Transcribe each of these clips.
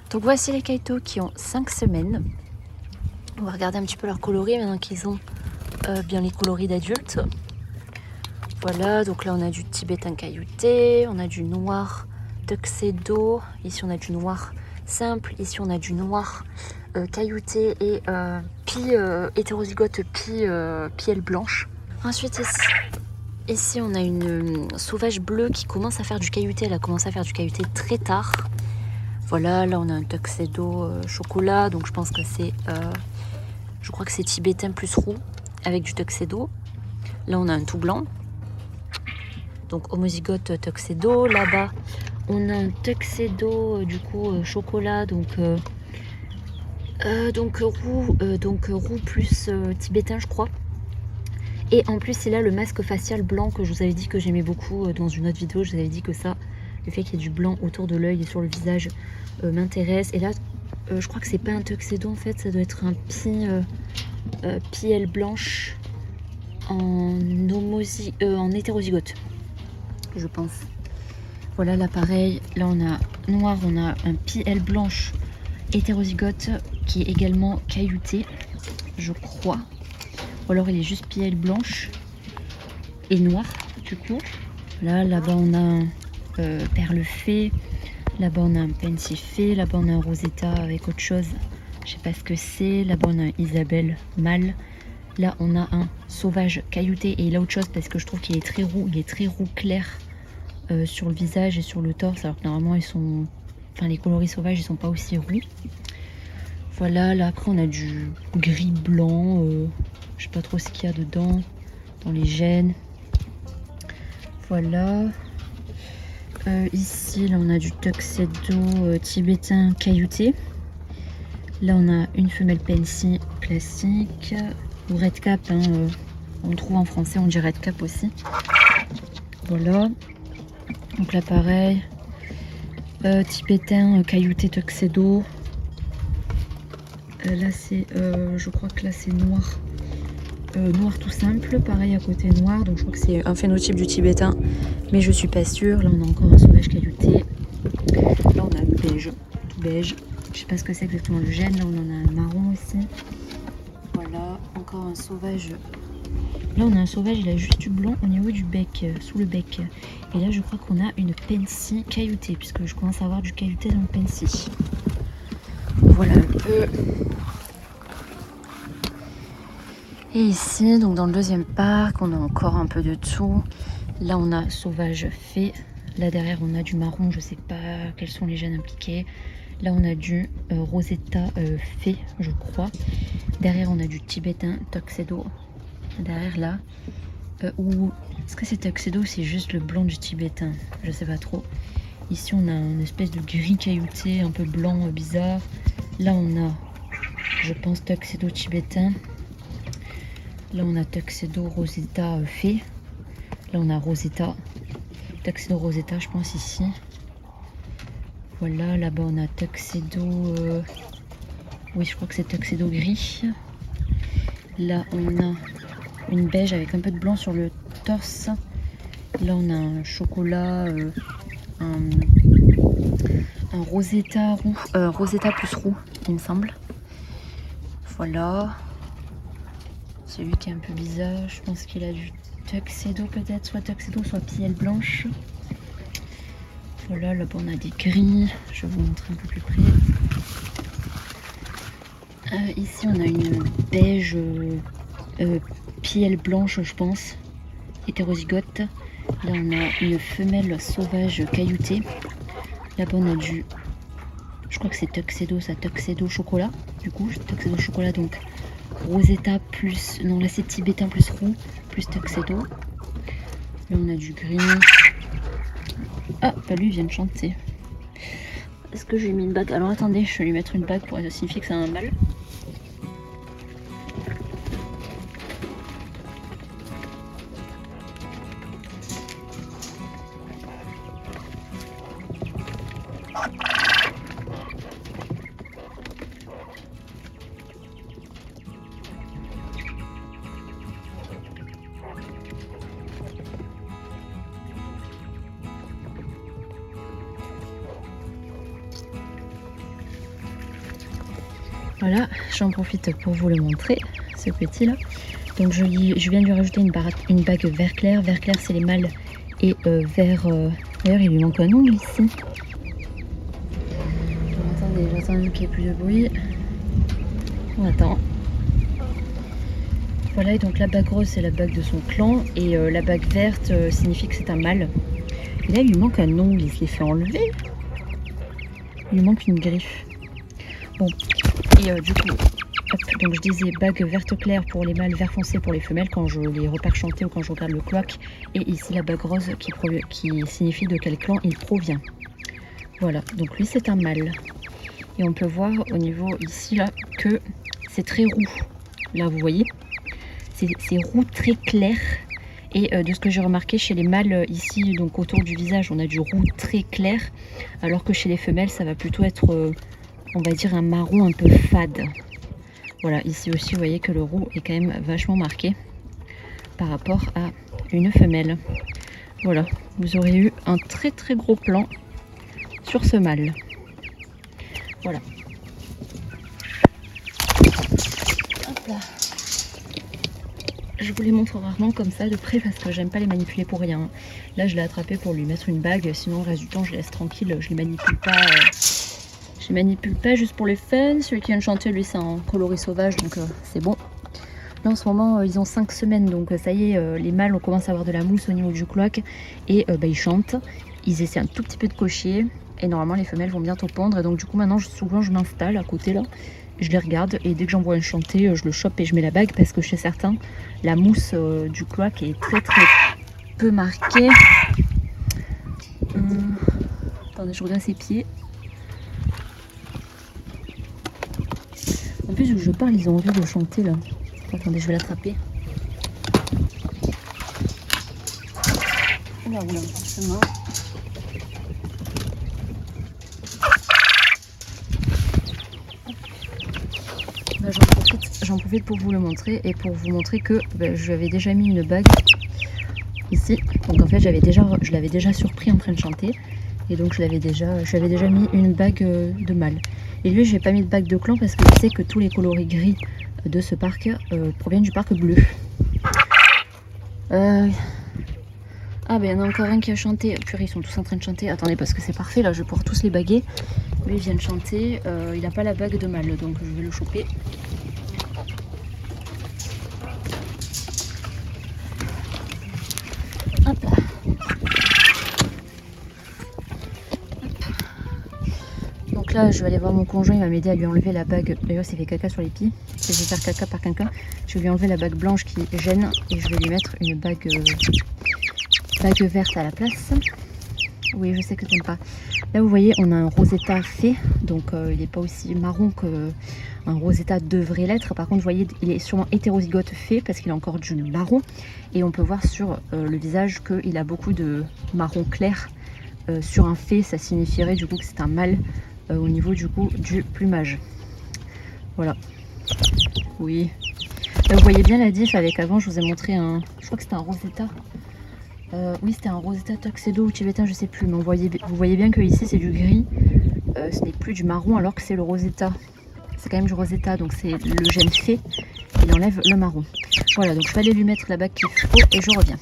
Donc voici les kaito qui ont 5 semaines. On va regarder un petit peu leur coloris maintenant qu'ils ont bien les coloris d'adultes. Voilà, donc là on a du tibétain caillouté, on a du noir tuxedo, ici on a du noir simple, ici on a du noir caillouté et pie hétérozygote pie aile blanche. Ensuite ici on a une sauvage bleue qui commence à faire du caillouté, elle a commencé à faire du caillouté très tard. Voilà, là on a un tuxedo chocolat, donc je pense que c'est, je crois que c'est tibétain plus roux avec du tuxedo. Là on a un tout blanc, donc homozygote tuxedo. Là-bas on a un tuxedo du coup chocolat, donc roux plus tibétain je crois. Et en plus il a le masque facial blanc que je vous avais dit que j'aimais beaucoup dans une autre vidéo. Je vous avais dit que ça, le fait qu'il y ait du blanc autour de l'œil et sur le visage m'intéresse. Et là je crois que c'est pas un tuxedo en fait, ça doit être un pie aile blanche en hétérozygote, je pense. Voilà, là pareil, là on a noir, on a un pie aile blanche hétérozygote qui est également caillouté, je crois. Ou alors il est juste pie aile blanche et noir du coup. Là-bas on a un perle fée, là-bas on a un pensif fée, là-bas on a un rosetta avec autre chose, je sais pas ce que c'est. Là-bas on a un Isabelle mâle. Là on a un sauvage caillouté et il a autre chose parce que je trouve qu'il est très roux, il est très roux clair sur le visage et sur le torse, alors que normalement ils sont, enfin les coloris sauvages ils sont pas aussi roux. Voilà, là après on a du gris blanc, je sais pas trop ce qu'il y a dedans dans les gènes. Voilà. Ici là on a du tuxedo tibétain caillouté. Là on a une femelle pensy classique ou red cap, hein, on trouve en français, on dit red cap aussi. Voilà, donc là pareil, tibétain caillouté tuxedo. Là c'est, je crois que là c'est noir, noir tout simple, pareil à côté noir, donc je crois que c'est un phénotype du tibétain, mais je suis pas sûre. Là on a encore un sauvage caillouté. Là on a un beige, tout beige. Je sais pas ce que c'est exactement le gène. Là on en a un marron aussi. Voilà, encore un sauvage. Là on a un sauvage, il a juste du blanc au niveau du bec, sous le bec. Et là je crois qu'on a une pensy cailloutée, puisque je commence à avoir du caillouté dans le pensy. Voilà un peu. Et ici, donc dans le deuxième parc, on a encore un peu de tout. Là on a sauvage fée. Là derrière on a du marron, je sais pas quels sont les gènes impliqués. Là on a du rosetta fée, je crois. Derrière on a du tibétain tuxedo. Derrière là, ou est-ce que c'est tuxedo ou c'est juste le blanc du tibétain, je sais pas trop. Ici on a une espèce de gris caillouté un peu blanc bizarre. Là on a, je pense, tuxedo tibétain. Là on a tuxedo rosetta fée. Là on a rosetta, tuxedo rosetta je pense ici. Voilà, là-bas on a tuxedo, oui je crois que c'est tuxedo gris. Là on a une beige avec un peu de blanc sur le torse. Là on a un chocolat, un rosetta roux, rosetta plus roux il me semble. Voilà, celui qui est un peu bizarre, je pense qu'il a du tuxedo peut-être, soit tuxedo soit pie aile blanche. Voilà, là-bas on a des gris, je vais vous montrer un peu plus près. Ici on a une beige pie aile blanche je pense, hétérozygote. Là on a une femelle sauvage cailloutée. Là-bas on a du, je crois que c'est tuxedo, ça, tuxedo chocolat. Du coup tuxedo chocolat, donc rosetta plus, non là c'est tibétain plus roux plus tuxedo. Là on a du gris. Ah bah lui il vient de chanter. Est-ce que je lui ai mis une bague? Alors attendez, je vais lui mettre une bague pour signifier que c'est un mâle. Voilà, j'en profite pour vous le montrer, ce petit là. Donc je viens de lui rajouter une bague vert clair. Vert clair c'est les mâles et vert... D'ailleurs il lui manque un ongle ici. Donc, attendez, j'attends qu'il n'y ait plus de bruit. On attend. Voilà, et donc la bague rose c'est la bague de son clan et la bague verte signifie que c'est un mâle. Et là il lui manque un ongle, il se l'est fait enlever. Il lui manque une griffe. Bon, et du coup, hop, donc je disais bague verte claire pour les mâles, vert foncé pour les femelles quand je les repère chanter ou quand je regarde le cloaque. Et ici la bague rose qui signifie de quel clan il provient. Voilà, donc lui c'est un mâle. Et on peut voir au niveau ici là que c'est très roux. Là vous voyez, c'est roux très clair. Et de ce que j'ai remarqué chez les mâles ici, donc autour du visage, on a du roux très clair. Alors que chez les femelles, ça va plutôt être, on va dire, un marron un peu fade. Voilà, ici aussi, vous voyez que le roux est quand même vachement marqué par rapport à une femelle. Voilà, vous aurez eu un très très gros plan sur ce mâle. Voilà. Hop là. Je vous les montre rarement comme ça de près parce que j'aime pas les manipuler pour rien. Là je l'ai attrapé pour lui mettre une bague, sinon le reste du temps je les laisse tranquille, je les manipule pas. Je les manipule pas juste pour les fun. Celui qui vient de chanter lui c'est un coloris sauvage donc c'est bon. Là en ce moment ils ont 5 semaines donc ça y est, les mâles on commence à avoir de la mousse au niveau du cloaque et ils chantent. Ils essaient un tout petit peu de cocher et normalement les femelles vont bientôt pondre et donc du coup maintenant souvent je m'installe à côté là. Je les regarde et dès que j'en vois un chanter, je le chope et je mets la bague parce que chez certains, la mousse du cloaque est très très peu marquée. Attendez, je regarde ses pieds. En plus, où je parle, ils ont envie de chanter là. Attendez, je vais l'attraper. Oula, oula, forcément. J'en profite pour vous le montrer et pour vous montrer que je lui avais déjà mis une bague ici. Donc en fait je l'avais déjà surpris en train de chanter et donc je lui avais déjà mis une bague de mâle. Et lui j'ai pas mis de bague de clan parce que je sais que tous les coloris gris de ce parc proviennent du parc bleu. Ah ben il y en a encore un qui a chanté. Purée, ils sont tous en train de chanter. Attendez parce que c'est parfait là, je vais pouvoir tous les baguer. Lui il vient de chanter, il n'a pas la bague de mâle donc je vais le choper. Hop là. Donc là je vais aller voir mon conjoint, il va m'aider à lui enlever la bague. D'ailleurs il s'est fait caca sur les pieds. Si je vais faire caca par quelqu'un, je vais lui enlever la bague blanche qui gêne et je vais lui mettre une bague verte à la place. Oui je sais que t'aimes pas. Là vous voyez on a un Rosetta fée, donc il n'est pas aussi marron qu'un Rosetta devrait l'être. Par contre vous voyez il est sûrement hétérozygote fée parce qu'il a encore du marron. Et on peut voir sur le visage qu'il a beaucoup de marron clair. Sur un fée ça signifierait du coup que c'est un mâle au niveau du coup du plumage. Voilà. Oui. Là vous voyez bien la diff avec avant je vous ai montré un... Je crois que c'était un Rosetta. Oui c'était un Rosetta Tuxedo ou tibétain je sais plus. Mais vous voyez bien que ici c'est du gris. Ce n'est plus du marron alors que c'est le Rosetta. C'est quand même du Rosetta donc c'est le gène fée. Il enlève le marron. Voilà donc je vais aller lui mettre la bague qu'il faut et je reviens.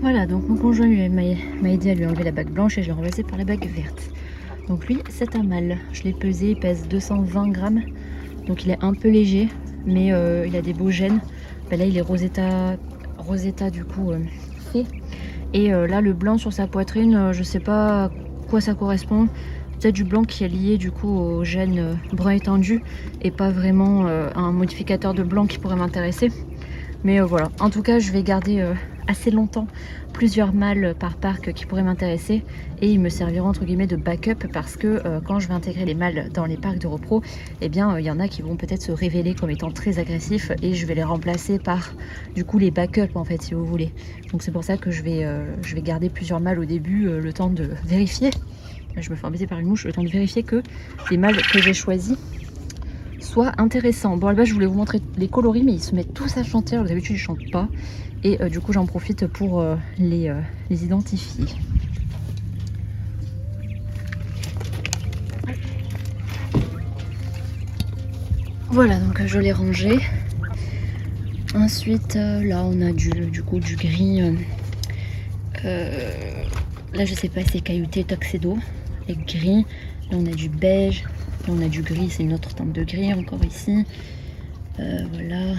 Voilà, donc mon conjoint m'a aidé à lui enlever la bague blanche et je l'ai remplacée par la bague verte. Donc lui, c'est un mâle. Je l'ai pesé, il pèse 220 grammes. Donc il est un peu léger, mais il a des beaux gènes. Ben là, il est Rosetta du coup fait. Et là, le blanc sur sa poitrine, je sais pas à quoi ça correspond. Peut-être du blanc qui est lié du coup au gène brun étendu et pas vraiment un modificateur de blanc qui pourrait m'intéresser. Mais voilà, en tout cas, je vais garder assez longtemps plusieurs mâles par parc qui pourraient m'intéresser et ils me serviront entre guillemets de backup parce que quand je vais intégrer les mâles dans les parcs de repos, eh bien il y en a qui vont peut-être se révéler comme étant très agressifs et je vais les remplacer par du coup les backups en fait si vous voulez. Donc c'est pour ça que je vais garder plusieurs mâles au début, le temps de vérifier. Je me fais embêter par une mouche, le temps de vérifier que les mâles que j'ai choisis soient intéressants. Bon, à la base je voulais vous montrer les coloris mais ils se mettent tous à chanter, alors d'habitude ils chantent pas. Et du coup j'en profite pour les identifier. Voilà, donc je l'ai rangé. Ensuite là on a du coup du gris. Là je sais pas, c'est caillouté tuxedo avec gris. Là on a du beige. Là on a du gris, c'est une autre teinte de gris encore ici. Voilà.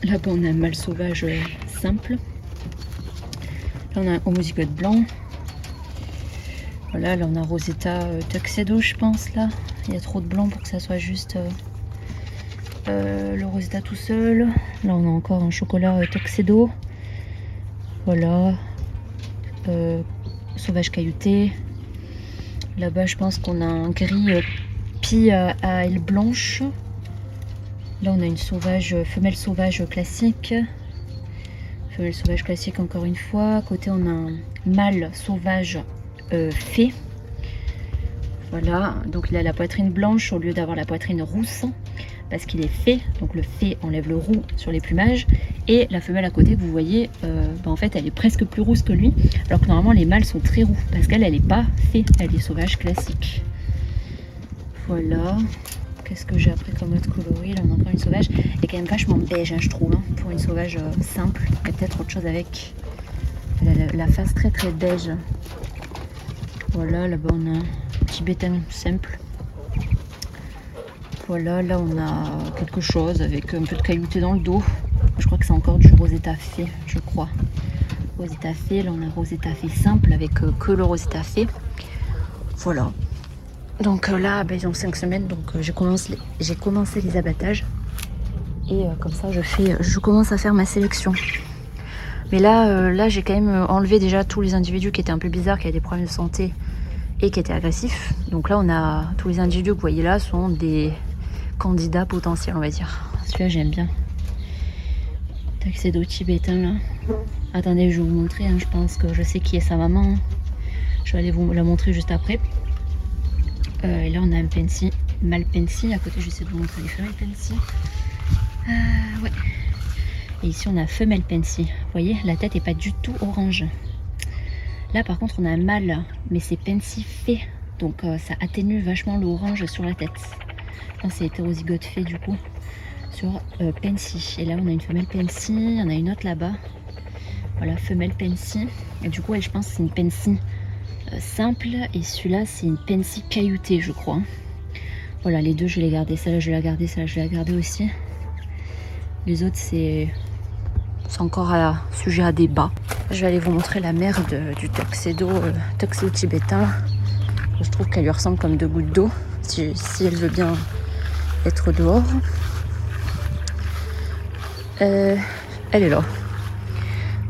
Là-bas on a un mâle sauvage simple. Là on a un homozygote blanc. Voilà, là on a Rosetta tuxedo je pense là. Il y a trop de blanc pour que ça soit juste le Rosetta tout seul. Là on a encore un chocolat tuxedo. Voilà. Sauvage caillouté. Là-bas je pense qu'on a un gris pie à aile blanche. Là on a une femelle sauvage classique. Femelle sauvage classique encore une fois. À côté on a un mâle sauvage fée. Voilà, donc il a la poitrine blanche au lieu d'avoir la poitrine rousse. Parce qu'il est fée, donc le fée enlève le roux sur les plumages. Et la femelle à côté que vous voyez, en fait elle est presque plus rousse que lui. Alors que normalement les mâles sont très roux. Parce qu'elle n'est pas fée, elle est sauvage classique. Voilà. Qu'est-ce que j'ai après comme autre coloris? Là on a encore une sauvage. Elle est quand même vachement beige je trouve. Hein, pour une sauvage simple. Il y a peut-être autre chose avec. Elle a la face très très beige. Voilà, là-bas on a un tibétain simple. Voilà, là on a quelque chose avec un peu de caillouté dans le dos. Je crois que c'est encore du Rosetta fée, je crois. Rosetta fée, là on a Rosetta fée simple avec que le Rosetta fée. Voilà. Donc là, ils ont 5 semaines, donc j'ai commencé les abattages. Et comme ça, je commence à faire ma sélection. Mais là j'ai quand même enlevé déjà tous les individus qui étaient un peu bizarres, qui avaient des problèmes de santé et qui étaient agressifs. Donc là, on a tous les individus que vous voyez là sont des candidats potentiels, on va dire. Celui-là, j'aime bien. Tuxedo tibétain, là. Attendez, je vais vous montrer. Hein, je pense que je sais qui est sa maman. Je vais aller vous la montrer juste après. Et là, on a un Pensy, mâle Pensy. À côté, je vais essayer de vous montrer les femelles Pensy. Ouais. Et ici, on a femelle Pensy. Vous voyez, la tête n'est pas du tout orange. Là, par contre, on a un mâle, mais c'est Pensy fée. Donc, ça atténue vachement l'orange sur la tête. Là, c'est hétérozygote fée, du coup, sur Pensy. Et là, on a une femelle Pensy. Il y en a une autre là-bas. Voilà, femelle Pensy. Et du coup, elle, je pense que c'est une Pensy simple. Et celui-là, c'est une Pensy cailloutée, je crois. Voilà, les deux, je vais les garder. Celle-là, je vais la garder. Celle-là, je vais la garder aussi. Les autres, c'est encore sujet à débat. Je vais aller vous montrer la mère du tuxedo tibétain. Je trouve qu'elle lui ressemble comme deux gouttes d'eau. si elle veut bien être dehors. Elle est là.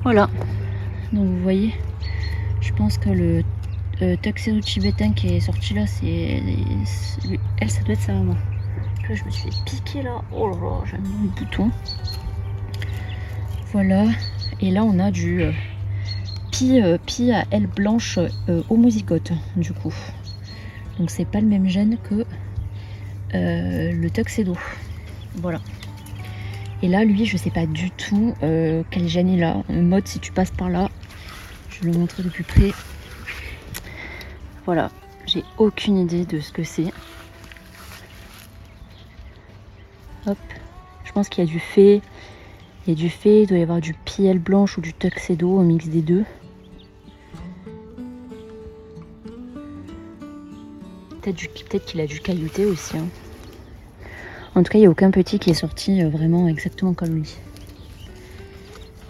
Voilà. Donc vous voyez, je pense que le tuxedo tibétain qui est sorti là, elle, ça doit être sa maman. Là, je me suis fait piquer là. Oh là là, j'ai mis le bouton. Voilà. Et là, on a du pie à ailes blanches homozygote, du coup. Donc, c'est pas le même gène que le tuxedo. Voilà. Et là, lui, je sais pas du tout quel gène il a. En mode, si tu passes par là, je vais le montrer de plus près. Voilà. J'ai aucune idée de ce que c'est. Hop. Je pense qu'il y a du fée. Il y a du fée, il doit y avoir du pielle blanche ou du tuxedo, un mix des deux. Peut-être qu'il a du caillouté aussi. Hein. En tout cas, il n'y a aucun petit qui est sorti vraiment exactement comme lui.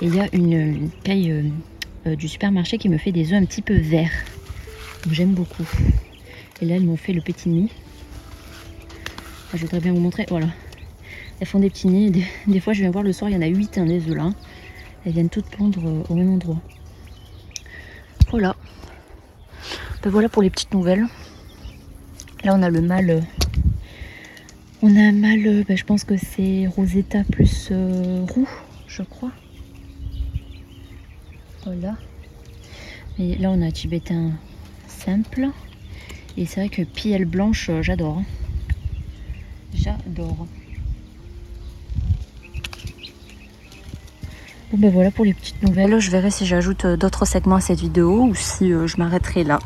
Et il y a une caille du supermarché qui me fait des œufs un petit peu verts. Donc j'aime beaucoup. Et là, elles m'ont fait le petit nid. Je voudrais bien vous montrer. Voilà. Elles font des petits nids. Des fois, je viens voir le soir, il y en a 8 des œufs là. Elles viennent toutes pondre au même endroit. Voilà. Ben voilà pour les petites nouvelles. Là, on a le mâle. On a un mâle, ben, je pense que c'est Rosetta plus roux, je crois. Voilà. Et là, on a un tibétain simple. Et c'est vrai que pielle blanche, j'adore. J'adore. Bon ben voilà pour les petites nouvelles. Je verrai si j'ajoute d'autres segments à cette vidéo ou si je m'arrêterai là.